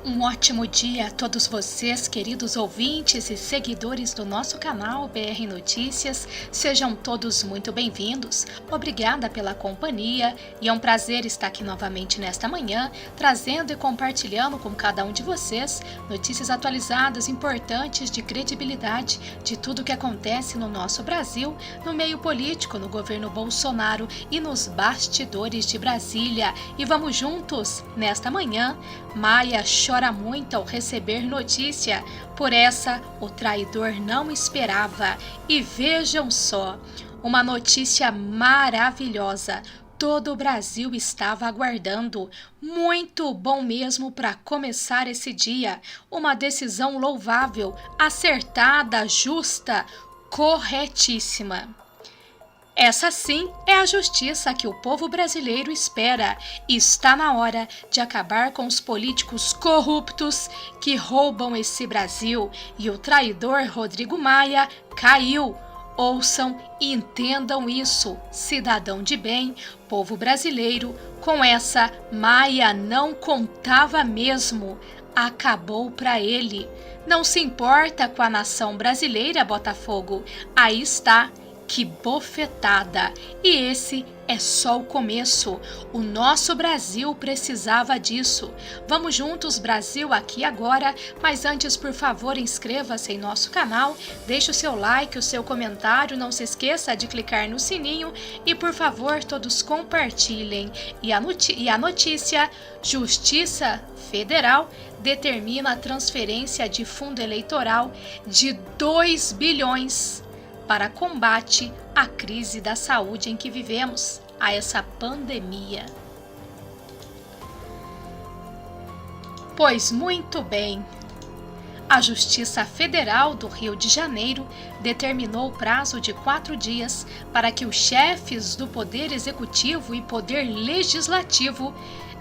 Um ótimo dia a todos vocês, queridos ouvintes e seguidores do nosso canal BR Notícias. Sejam todos muito bem-vindos. Obrigada pela companhia e é um prazer estar aqui novamente nesta manhã, trazendo e compartilhando com cada um de vocês notícias atualizadas, importantes, de credibilidade de tudo o que acontece no nosso Brasil, no meio político, no governo Bolsonaro e nos bastidores de Brasília. E vamos juntos nesta manhã. Maia chora muito ao receber notícia, por essa o traidor não esperava. E vejam só, uma notícia maravilhosa. Todo o Brasil estava aguardando. Muito bom mesmo para começar esse dia. Uma decisão louvável, acertada, justa, corretíssima. Essa sim é a justiça que o povo brasileiro espera. E está na hora de acabar com os políticos corruptos que roubam esse Brasil. E o traidor Rodrigo Maia caiu. Ouçam e entendam isso, cidadão de bem, povo brasileiro. Com essa, Maia não contava mesmo. Acabou para ele. Não se importa com a nação brasileira, Botafogo. Aí está. Que bofetada! E esse é só o começo. O nosso Brasil precisava disso. Vamos juntos, Brasil, aqui agora. Mas antes, por favor, inscreva-se em nosso canal, deixe o seu like, o seu comentário, não se esqueça de clicar no sininho e, por favor, todos compartilhem. E a notícia: Justiça Federal determina a transferência de fundo eleitoral de 2 bilhões para combate à crise da saúde em que vivemos, a essa pandemia. Pois muito bem, a Justiça Federal do Rio de Janeiro determinou o prazo de 4 dias para que os chefes do Poder Executivo e Poder Legislativo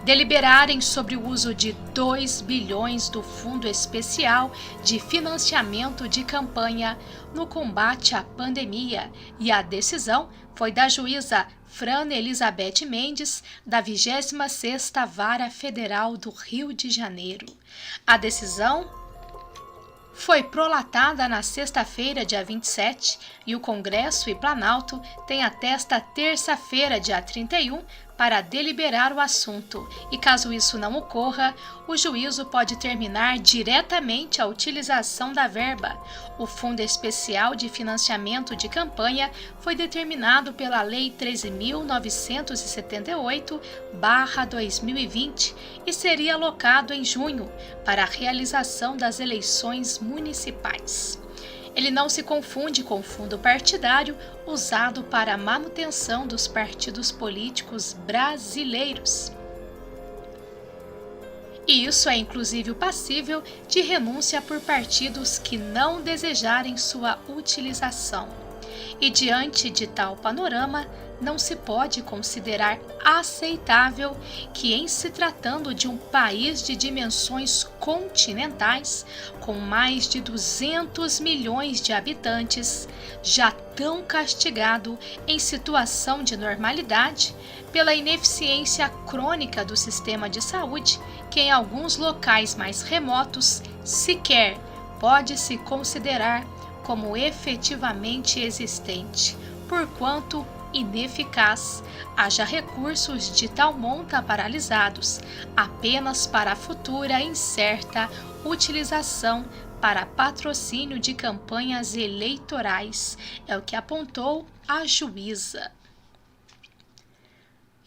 deliberarem sobre o uso de 2 bilhões do Fundo Especial de Financiamento de Campanha no combate à pandemia, e a decisão foi da juíza Frana Elizabeth Mendes, da 26ª Vara Federal do Rio de Janeiro. A decisão foi prolatada na sexta-feira, dia 27, e o Congresso e Planalto têm até esta terça-feira, dia 31, para deliberar o assunto. E caso isso não ocorra, o juízo pode terminar diretamente a utilização da verba. O Fundo Especial de Financiamento de Campanha foi determinado pela Lei 13.978/2020 e seria alocado em junho para a realização das eleições municipais. Ele não se confunde com o fundo partidário usado para a manutenção dos partidos políticos brasileiros. E isso é inclusive passível de renúncia por partidos que não desejarem sua utilização. E diante de tal panorama, não se pode considerar aceitável que, em se tratando de um país de dimensões continentais, com mais de 200 milhões de habitantes, já tão castigado em situação de normalidade pela ineficiência crônica do sistema de saúde, que em alguns locais mais remotos sequer pode se considerar como efetivamente existente, porquanto ineficaz, haja recursos de tal monta paralisados apenas para a futura incerta utilização para patrocínio de campanhas eleitorais, é o que apontou a juíza.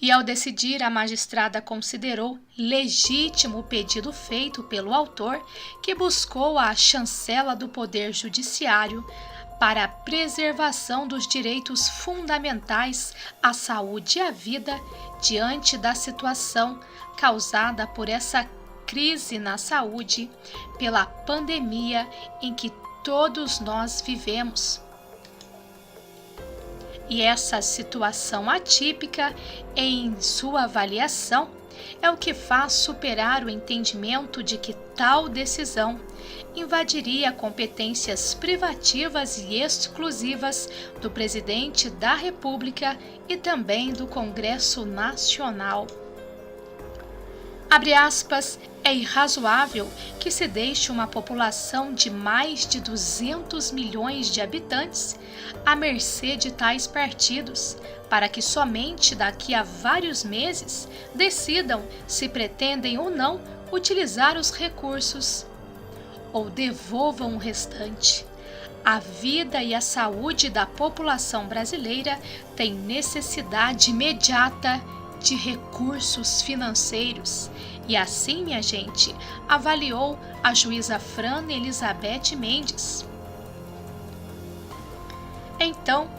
E ao decidir, a magistrada considerou legítimo o pedido feito pelo autor, que buscou a chancela do Poder Judiciário para a preservação dos direitos fundamentais à saúde e à vida diante da situação causada por essa crise na saúde, pela pandemia em que todos nós vivemos. E essa situação atípica, em sua avaliação, é o que faz superar o entendimento de que tal decisão invadiria competências privativas e exclusivas do Presidente da República e também do Congresso Nacional. Abre aspas, É irrazoável que se deixe uma população de mais de 200 milhões de habitantes à mercê de tais partidos, para que somente daqui a vários meses decidam se pretendem ou não utilizar os recursos ou devolvam o restante. A vida e a saúde da população brasileira têm necessidade imediata de recursos financeiros. E assim, minha gente, avaliou a juíza Frana Elizabeth Mendes. Então,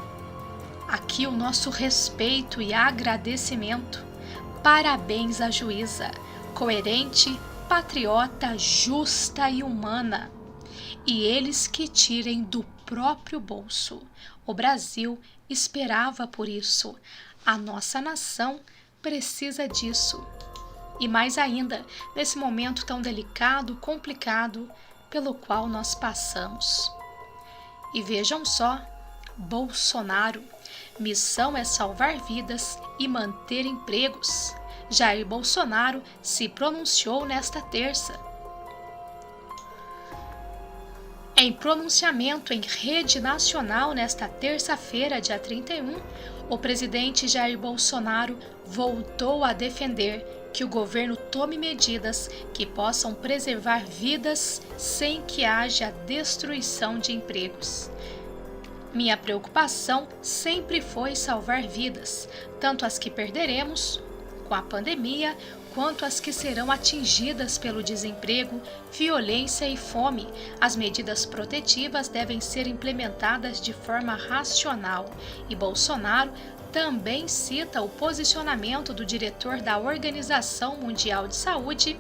aqui o nosso respeito e agradecimento. Parabéns à juíza, coerente, patriota, justa e humana. E eles que tirem do próprio bolso. O Brasil esperava por isso. A nossa nação precisa disso. E mais ainda, nesse momento tão delicado, complicado, pelo qual nós passamos. E vejam só, Bolsonaro, missão é salvar vidas e manter empregos. Jair Bolsonaro se pronunciou nesta terça. Em pronunciamento em rede nacional nesta terça-feira, dia 31, o presidente Jair Bolsonaro voltou a defender que o governo tome medidas que possam preservar vidas sem que haja destruição de empregos. Minha preocupação sempre foi salvar vidas, tanto as que perderemos com a pandemia, quanto as que serão atingidas pelo desemprego, violência e fome. As medidas protetivas devem ser implementadas de forma racional. E Bolsonaro também cita o posicionamento do diretor da Organização Mundial de Saúde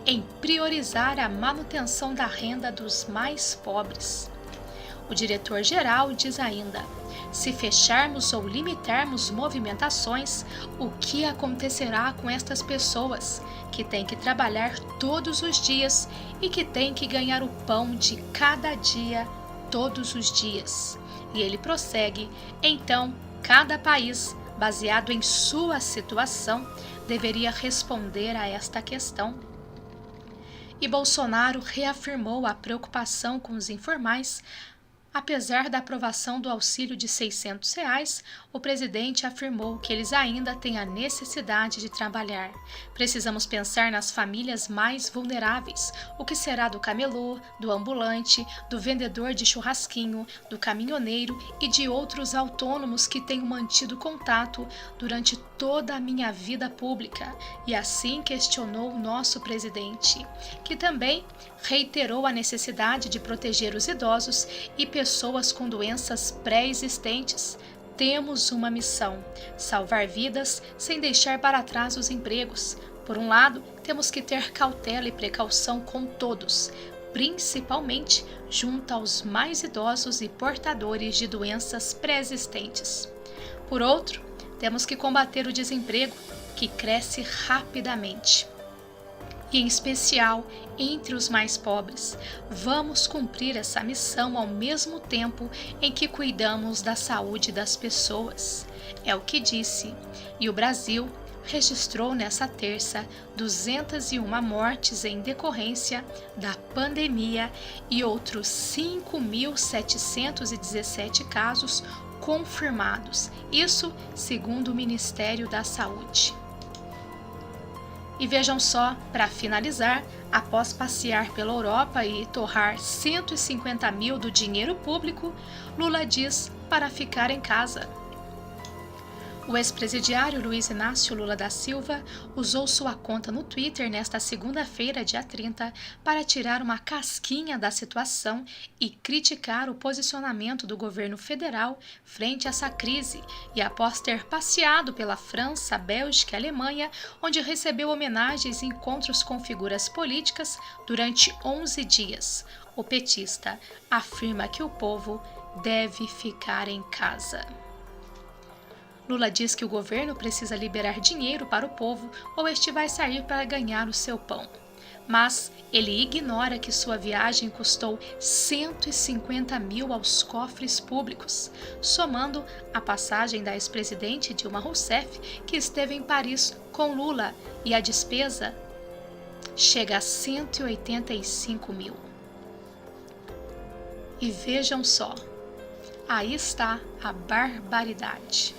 em priorizar a manutenção da renda dos mais pobres. O diretor-geral diz ainda: se fecharmos ou limitarmos movimentações, o que acontecerá com estas pessoas que têm que trabalhar todos os dias e que têm que ganhar o pão de cada dia, todos os dias? E ele prossegue: então, cada país, baseado em sua situação, deveria responder a esta questão. E Bolsonaro reafirmou a preocupação com os informais. Apesar da aprovação do auxílio de R$ 600, o presidente afirmou que eles ainda têm a necessidade de trabalhar. Precisamos pensar nas famílias mais vulneráveis. O que será do camelô, do ambulante, do vendedor de churrasquinho, do caminhoneiro e de outros autônomos que tenho mantido contato durante toda a minha vida pública? E assim questionou o nosso presidente, que também reiterou a necessidade de proteger os idosos e pessoas com doenças pré-existentes. Temos uma missão: salvar vidas sem deixar para trás os empregos. Por um lado, temos que ter cautela e precaução com todos, principalmente junto aos mais idosos e portadores de doenças pré-existentes. Por outro, temos que combater o desemprego, que cresce rapidamente. E em especial entre os mais pobres. Vamos cumprir essa missão ao mesmo tempo em que cuidamos da saúde das pessoas. É o que disse. E o Brasil registrou nessa terça 201 mortes em decorrência da pandemia e outros 5.717 casos confirmados. Isso segundo o Ministério da Saúde. E vejam só, para finalizar, após passear pela Europa e torrar 150 mil do dinheiro público, Lula diz para ficar em casa. O ex-presidiário Luiz Inácio Lula da Silva usou sua conta no Twitter nesta segunda-feira, dia 30, para tirar uma casquinha da situação e criticar o posicionamento do governo federal frente a essa crise, e após ter passeado pela França, Bélgica e Alemanha, onde recebeu homenagens e encontros com figuras políticas durante 11 dias, o petista afirma que o povo deve ficar em casa. Lula diz que o governo precisa liberar dinheiro para o povo ou este vai sair para ganhar o seu pão. Mas ele ignora que sua viagem custou 150 mil aos cofres públicos, somando a passagem da ex-presidente Dilma Rousseff, que esteve em Paris com Lula, e a despesa chega a 185 mil. E vejam só, aí está a barbaridade.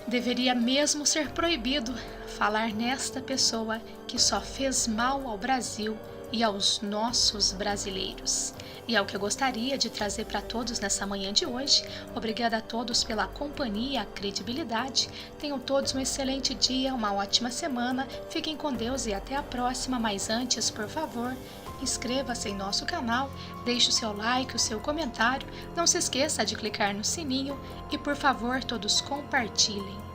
Deveria mesmo ser proibido falar nesta pessoa que só fez mal ao Brasil e aos nossos brasileiros. E é o que eu gostaria de trazer para todos nessa manhã de hoje. Obrigada a todos pela companhia e a credibilidade. Tenham todos um excelente dia, uma ótima semana. Fiquem com Deus e até a próxima. Mas antes, por favor, inscreva-se em nosso canal, deixe o seu like, o seu comentário. Não se esqueça de clicar no sininho e, por favor, todos compartilhem.